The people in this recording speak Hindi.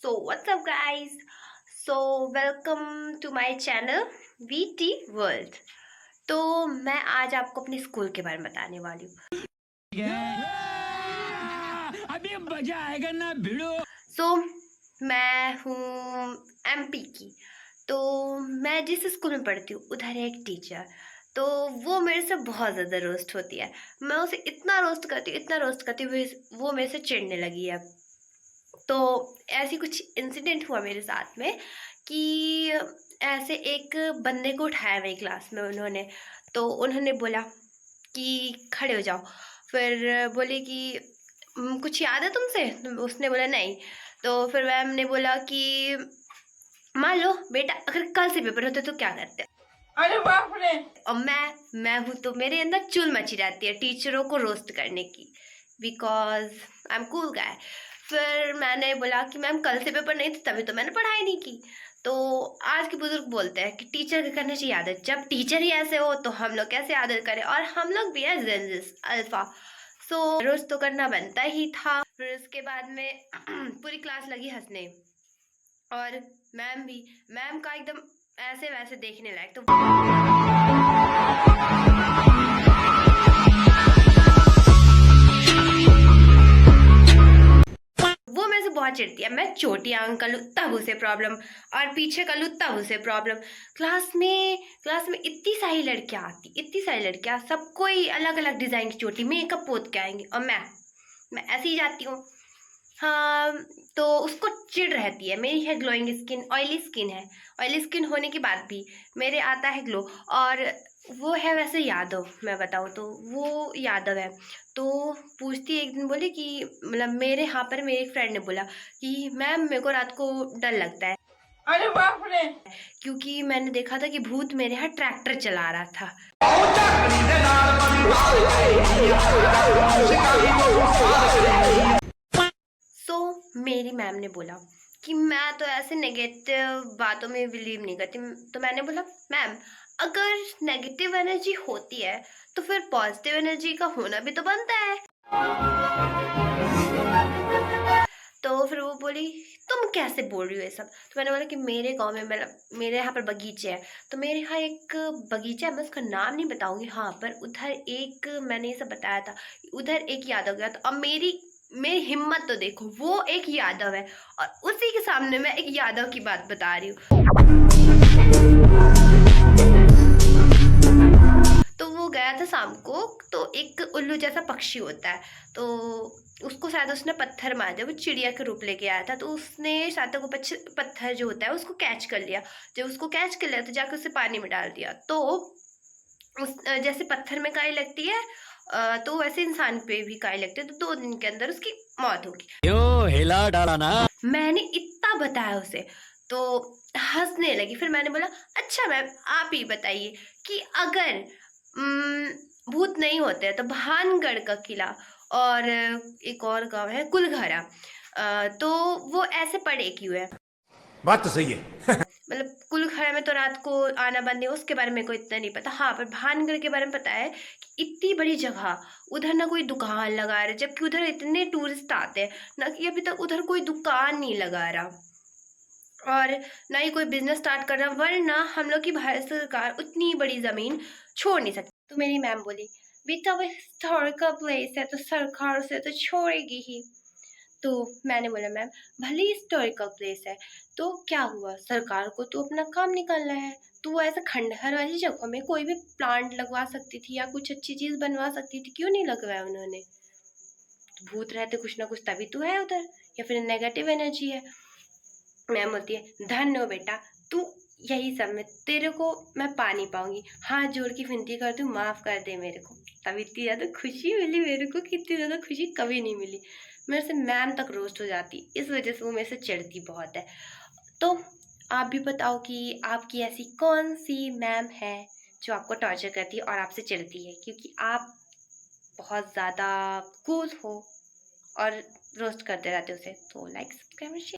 So what's up guys? So welcome to my channel VT World. तो मैं आज आपको अपने स्कूल के बारे में बताने वाली हूँ। अभी मजा आएगा ना भिड़ो। मैं हूँ एमपी की। तो मैं जिस स्कूल में पढ़ती हूँ उधर है एक टीचर। तो वो मेरे से बहुत ज़्यादा रोस्ट होती है। मैं उसे इतना रोस्ट करती हूँ वो मेरे से चिढ़ने लगी है। तो ऐसी कुछ इंसिडेंट हुआ मेरे साथ में कि ऐसे एक बंदे को उठाया मेरी क्लास में उन्होंने। तो उन्होंने बोला कि खड़े हो जाओ। फिर बोले कि कुछ याद है तुमसे?" तो उसने बोला नहीं। तो फिर मैम ने बोला कि मान लो बेटा अगर कल से पेपर होते तो क्या करते? अरे बाप रे। और मैं हूँ तो मेरे अंदर चुल मची रहती है टीचरों को रोस्ट करने की, because I am cool guy. फिर मैंने बोला कि मैम कल से पेपर नहीं थे तभी तो मैंने पढ़ाई नहीं की। तो आज के बुजुर्ग बोलते हैं कि टीचर के करने चाहिए आदत। जब टीचर ही ऐसे हो तो हम लोग कैसे आदत करें? और हम लोग भी है जेनजिस अल्फा। सो रोज तो करना बनता ही था। फिर उसके बाद में पूरी क्लास लगी हंसने। और मैम का एकदम ऐसे वैसे देखने लायक। तो वो मेरे से बहुत चिढ़ती है। मैं छोटी आंख कर लूँ तब उसे प्रॉब्लम, और पीछे कर लूँ तब उसे प्रॉब्लम। क्लास में इतनी सारी लड़कियाँ, सब कोई अलग अलग डिज़ाइन की चोटी मेकअप पोत के आएंगी, और मैं ऐसे ही जाती हूँ। हाँ, तो उसको चिढ़ रहती है। मेरी है ग्लोइंग स्किन, ऑयली स्किन होने के बाद भी मेरे आता है ग्लो। और वो है वैसे यादव, मैं बताऊँ तो वो यादव है। तो पूछती एक दिन, बोली कि मतलब मेरे यहाँ पर मेरे एक फ्रेंड ने बोला कि मैम मेरे को रात को डर लगता है। अरे बाप रे। क्योंकि मैंने देखा था कि भूत मेरे यहाँ ट्रैक्टर चला रहा था। मेरी मैम ने बोला कि मैं तो ऐसे नेगेटिव बातों में बिलीव नहीं करती। तो मैंने बोला मैम अगर नेगेटिव एनर्जी होती है तो फिर पॉजिटिव एनर्जी का होना भी तो बनता है। तो फिर वो बोली तुम कैसे बोल रही हो ये सब? तो मैंने बोला कि मेरे गांव में मेरे यहाँ पर बगीचे है। तो मेरे यहाँ एक बगीचा है, मैं उसका नाम नहीं बताऊंगी। हाँ, पर उधर एक, मैंने ये सब बताया था, उधर एक यादव गया। तो अब मेरी हिम्मत तो देखो, वो एक यादव है और उसी के सामने मैं एक यादव की बात बता रही हूँ। तो वो गया था शाम को। तो एक उल्लू जैसा पक्षी होता है, तो उसको शायद उसने पत्थर मार दिया। वो चिड़िया के रूप लेके आया था, तो उसने शायद वो पत्थर जो होता है उसको कैच कर लिया। जब उसको कैच कर लिया तो जाकर उसे पानी में डाल दिया। तो उस जैसे पत्थर में काई लगती है, तो वैसे इंसान पे भी काई लगती है। तो 2 दिन के अंदर उसकी मौत होगी। क्यों हिला डाला ना? मैंने इतना बताया उसे, तो हंसने लगी। फिर मैंने बोला अच्छा मैम आप ही बताइए कि अगर भूत नहीं होते तो भानगढ़ का किला और एक और गांव है कुलघरा, तो वो ऐसे पड़े क्यों है? बात तो सही है। मतलब कुलघरा में तो रात को आना बंद है, उसके बारे में कोई इतना नहीं पता। हाँ, पर भानगढ़ के बारे में पता है कि इतनी बड़ी जगह, उधर ना कोई दुकान लगा रहे, जबकि उधर इतने टूरिस्ट आते हैं ना, कि अभी तक उधर कोई दुकान नहीं लगा रहा और ना ही कोई बिजनेस स्टार्ट कर रहा, वरना हम लोग की भारत सरकार उतनी बड़ी जमीन छोड़ नहीं सकती। तो मेरी मैम बोली बेटा वो हिस्टोरिकल प्लेस है तो सरकार उसे तो छोड़ेगी ही। तो मैंने बोला मैम भले हिस्टोरिकल प्लेस है तो क्या हुआ, सरकार को तो अपना काम निकालना है। तो वो ऐसा खंडहर वाली जगहों में कोई भी प्लांट लगवा सकती थी या कुछ अच्छी चीज बनवा सकती थी, क्यों नहीं लगवाया उन्होंने? तो भूत रहते कुछ ना कुछ तभी तो है उधर, या फिर नेगेटिव एनर्जी है। मैम बोलती है धन्य हो बेटा तू, यही सब में तेरे को मैं पा नहीं पाऊंगी, हाथ जोड़ के विनती करती हूँ माफ कर दे मेरे को। तब इतनी ज़्यादा खुशी मिली मेरे को कि इतनी ज़्यादा खुशी कभी नहीं मिली। मेरे से मैम तक रोस्ट हो जाती, इस वजह से वो मेरे से चिढ़ती बहुत है। तो आप भी बताओ कि आपकी ऐसी कौन सी मैम है जो आपको टॉर्चर करती है और आपसे चिढ़ती है, क्योंकि आप बहुत ज़्यादा कूल हो और रोस्ट करते रहते हो उसे। तो लाइक सब्सक्राइब शेयर।